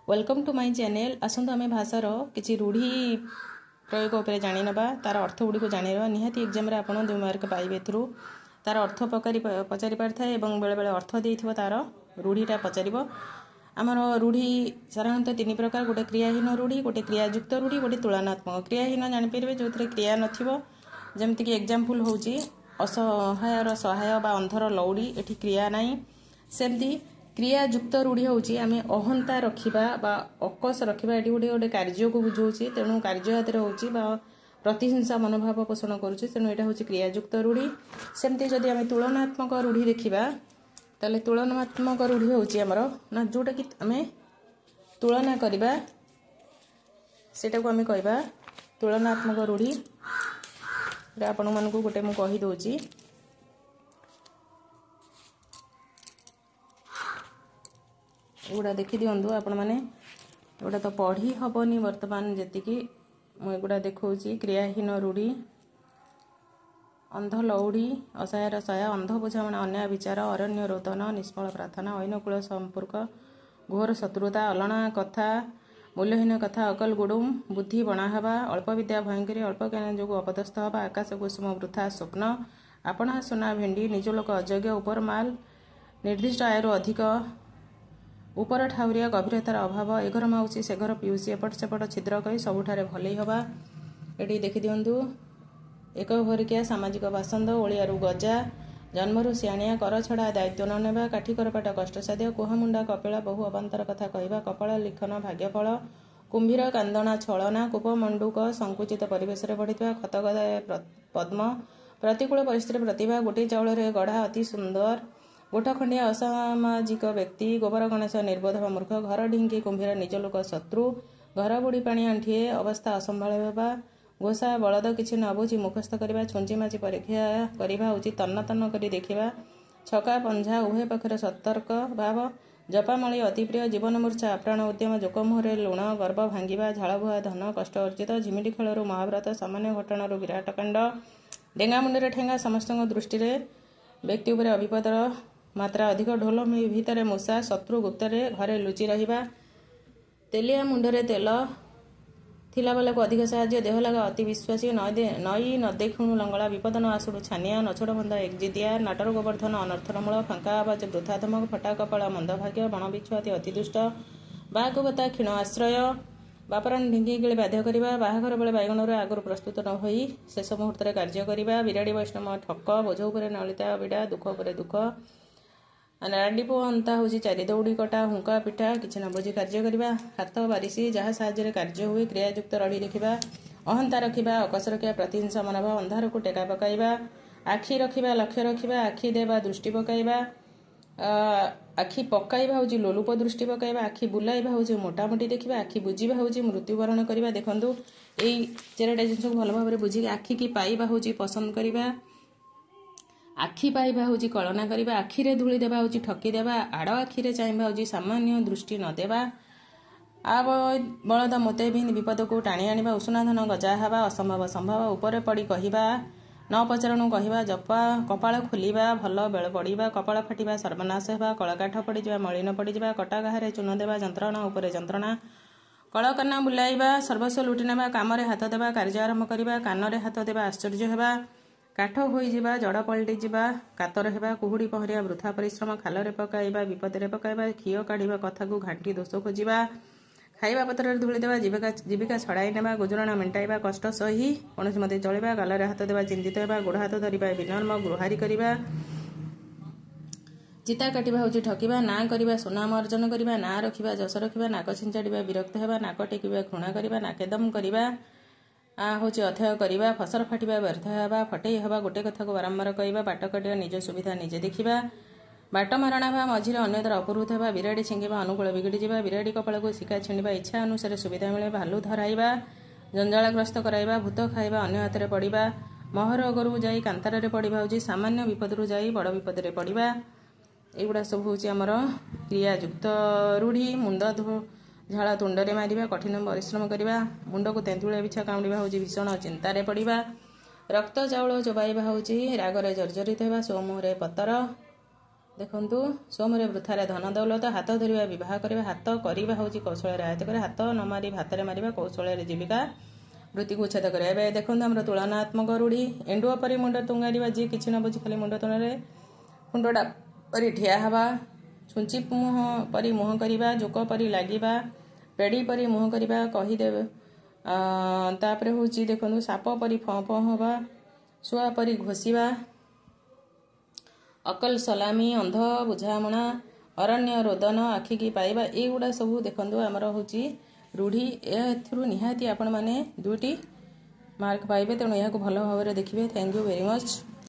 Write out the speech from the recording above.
Welcome to my channel. आसतु आम भाषार किसी रूढ़ी प्रयोग उपर जाणीना तार अर्थ गुड़ी जाना निहाती एग्जाम रे आपन 2 मार्क पाइबे थ्रू तार अर्थ पचारि पारे और बेले बेले अर्थ देथिबो तार रूढ़ीटा पचार आमर रूढ़ी साधारणतः 3 प्रकार गोटे क्रियाहीन रूढ़ी गोटे क्रियायुक्त रूढ़ी गोटे तुलनात्मक क्रियाहीन जापर जो क्रिया नमतीक एग्जाम्पल हूँ असहायर सहाय बा अंधर लौड़ी एठी क्रिया नाई सेमती क्रियायुक्त रूढ़ी हूँ आम अहंता रखा अकस रखा ये गोटे गोटे कार्य को बुझाऊँ तेणु कार्य हाथ हूँ प्रतिहिंसा मनोभाव पोषण करुच्चे तेणु यहाँ हूँ क्रियायुक्त रूढ़ी सेमती जदि आम तुलनात्मक रूढ़ी देखा ताले तुलनात्मक रूढ़ी हूँ आमर ना जोटा कि आम तुलना करवा सेटा को आम कहवा तुलनात्मक रूढ़ी आपण मानक गोटे मु कहीदे एगुड़ा देखी दिंतु आपण मैंने एगुड़ा तो पढ़ी हेनी बर्तमान जी मुझा देखा क्रियाहीन रूढ़ी अंध लौड़ी असहायर सहाय अंध बुझाणा अन्याय विचार अरण्य रोदन निष्फल प्रार्थना ऐनकूल संपर्क घोर शत्रुता अलणा कथा मूल्यहीन कथा अकल गुडुम बुद्धि बणा हवा अल्प विद्या भयंकरी अल्प ज्ञान जो अपदस्थ हवा आकाश कुसुम वृथा स्वप्न आपणा सुना भेंडी निज लोक अयोग्य उपर माल निर्दिष्ट आयु अधिक उपर ठाउरिया गभीरतार अभाव ए घर माउसी से घर पिउसी एपट सेपट छिद्र कही सबुठारे भलई हवा एटी देखी दिंतु एक भरिकिया सामाजिक बासंद ओलियारू गजा जन्मरू सियाणिया कर छड़ा दायित्व न नेबा काठी करपाट कष्टसाध्य कुहामुंडा कपिला बहु अबांतर कथा कहवा कपाल लिखन भाग्यफल कुंभीर कांदना छलना कूपमंडूक संकुचित परिवेश बढ़िया खतगदाय पद्म प्रतिकूल परिस्थिति प्रतिभा गोटे चाउल गढ़ा अति सुंदर गोठखंडिया असामाजिक व्यक्ति गोबर गणेश निर्बोध मूर्ख घर ढिंकी कुंभीर निज लोक शत्रु घर बुड़ी पानी आंठिए अवस्था असंभाल होगा घोषा बलद किसी न बुझी मुखस्थ करवा छुंची माची परीक्षा करवा उचित तन्न तन्न कर देखा छका पंझा उभय पक्षर सतर्क भाव जपामली अतिप्रिय जीवन मूर्छा आप्राण उद्यम जोकमुहरे लुण गर्भ भांगा झाड़बुआ धन कष्ट अर्जित झिमिटी खेलू महाभारत सामान्य घटनारू विराट कांड डेंगा मुंडे ठेंगा समस्त दृष्टि व्यक्ति उपर अविपदर मात्रा अधिक ढोल भितर मूषा शत्रु गुप्तरे घरे लुचि रहिबा तेलिया मुंडरे तेल थिला बेला को अधिक साहाଯ୍य देह लगा अति विश्वासी नई न देखुणु लंगड़ा विपद न आसुड़ु छानिया नछोड़ बंधा एकजिदिया नाटर गोवर्धन अनर्थन मूल फांका आवाज वृथा धमक फटा कपाଳ मंदभाग्य बण बिछुआती अति दुष्ट बाकुबता क्षीण आश्रय बापराणी ढिंगी गिଳି बाध्य करवा बाहाघर बेले बैगण आगुरी प्रस्तुत न हो शेष मुहूर्त कार्य करवा विराड़ी वैष्णव ठक बोझ उपर नलिता विड़ा दुख उपर दुख राडीपो अंता हूँ चारि दौड़ी कटा हुंका पिठा किसी न बुझी कार्य करवा हाथ बारिशी जहाँ साहाଯ୍य कार्य हुए क्रियायुक्त रड़ी देखा अहंता रखा अकस रखा प्रतिहिंसा मनोभाव अंधार को टेका पकाइबा आखि रखा लक्ष्य रखा आखि देवा दृष्टि पकाइबा आखि पकाइबा हूँ लोलुप दृष्टि पकाइबा आखि बुलाइबा हूँ मोटामोटी देखा आखि बुझा हूँ मृत्युवरण करवा देखूँ यही 4टा जिन भल भाव बुझी आखि की पाइबा हूँ पसंद करवा आखि पाइबा हूँ कलना करवा आखिरे धूली देवा हूँ ठकीदेवा आड़ आखिरे चाहिए हूँ सामान्य दृष्टि नदेवा आ बलद मते भी विपद को टाणी आनिबा उषुना धन गजा हवा असंभव संभव उपरे पड़ी कहवा न पचारणु कहवा जपा कपाळ खोलिबा भल बेल पड़िबा कपाळ फाटिबा सर्वनाश हेबा कलाकाठ पड़ीजा मलिन पड़ीजा कटा गाहारे चून देवा जंत्रणा उपरे जंत्रणा कलकना बुलाइबा सर्वस्व लुटि नेबा कामरे हाथ देवा कार्य आरंभ करवा कानरे हाथ देवा आश्चर्य हेबा काठ होइजिबा जड़ पलटि जिबा कातर हेबा कुहुड़ी पहरिया वृथा परिश्रम खालरे पकाइबा विपदरे पकाइबा खीय काढ़िबा कथा को घांटी दोष खोजिबा खाइबा पत्र धूली देवा जीविका छड़ाई नेबा गुजराण मेंटाइबा कष्ट सही कौन मते चलिबा गालरे हाथ देवा चिंतित हेबा गोड़ हाथ धरिबा विनम्र गुहारी करिबा चिता काटिबा हूँ ठकिबा ना करवा सुनाम अर्जन करवा ना रखिबा जस रखिबा नाक छिंचाड़िबा विरक्त हेबा नाक टेकिबा घृणा करवा नाकेदम करवा हूँ अध्यय करवा फसर फाटिबा व्यर्थ हेबा फटई हेबा गोटे कथा को बारंबार कहवा बाट काटिया निज सुविधा निजे देखा बाट मारणा बा मझिरे अन्यतर अपहृत हेबा विराड़ी छिंगिबा अनुकूल बिगड़ी जावा विराड़ी कपाल को शिका छिंडिबा इच्छा अनुसार सुविधा मिले भालू धराइबा जंजालग्रस्त कराइबा भूत खाइबा अन्य हाथ पड़िबा महर अगरू जाई कांतारे पड़िबा हूँ सामान्य विपदरू जाई बड़ विपदरे पड़िबा एगुड़ा सब हूँ आमर क्रियायुक्त रूढ़ी मुंड झाड़ा तुंडरे मारिबा कठिन परिश्रम करवा मुंड को तेंतुलिया बिछा कामुड़ा हूँ भीषण चिंतार पड़िबा रक्त चाउल चोबाइबा हूँ रागरे जर्जरित होगा सोमुहरे पतर ଦେଖନ୍ତୁ ସୋମରେ ବୃଥାରେ ଧନ ଦୌଲତ, ହାତ ଧରିବା ବିବାହ କରିବା, ହାତ କରିବା ହେଉଛି କୌଶଳରେ ଆୟତ୍ତ କରିବା, ହାତ ନ ମାରି ହାତରେ ମାରିବା କୌଶଳରେ ଜୀବିକା ବୃତ୍ତିକୁ ଉଚ୍ଛେଦ କରିବା। ଏବେ ଦେଖନ୍ତୁ ଆମର ତୁଳନାତ୍ମକ ରୂଢ଼ି। ଏଣ୍ଡୁଅ ପରି ମୁଣ୍ଡ ତୁଙ୍ଗାରିବା, ଯିଏ କିଛି ନ ବୁଝି ଖାଲି ମୁଣ୍ଡ ତୁଣରେ କୁଣ୍ଡଟା ପରି ଠିଆ ହେବା, ଛୁଞ୍ଚି ମୁହଁ ପରି ମୁହଁ କରିବା, ଜୋକ ପରି ଲାଗିବା, ପେଡ଼ି ପରି ମୁହଁ କରିବା କହିଦେବେ। ତାପରେ ହେଉଛି ଦେଖନ୍ତୁ ସାପ ପରି ଫଁ ଫଁ ହେବା, ଶୁଆ ପରି ଘୋଷିବା, ଅକଲ ସଲାମି, ଅନ୍ଧ ବୁଝାମଣା, ଅରଣ୍ୟ ରୋଦନ, ଆଖିକି ପାଇବା, ଏଇଗୁଡ଼ା ସବୁ ଦେଖନ୍ତୁ ଆମର ହେଉଛି ରୂଢ଼ି। ଏଥିରୁ ନିହାତି ଆପଣମାନେ 2ଟି ମାର୍କ ପାଇବେ, ତେଣୁ ଏହାକୁ ଭଲ ଭାବରେ ଦେଖିବେ। Thank you very much.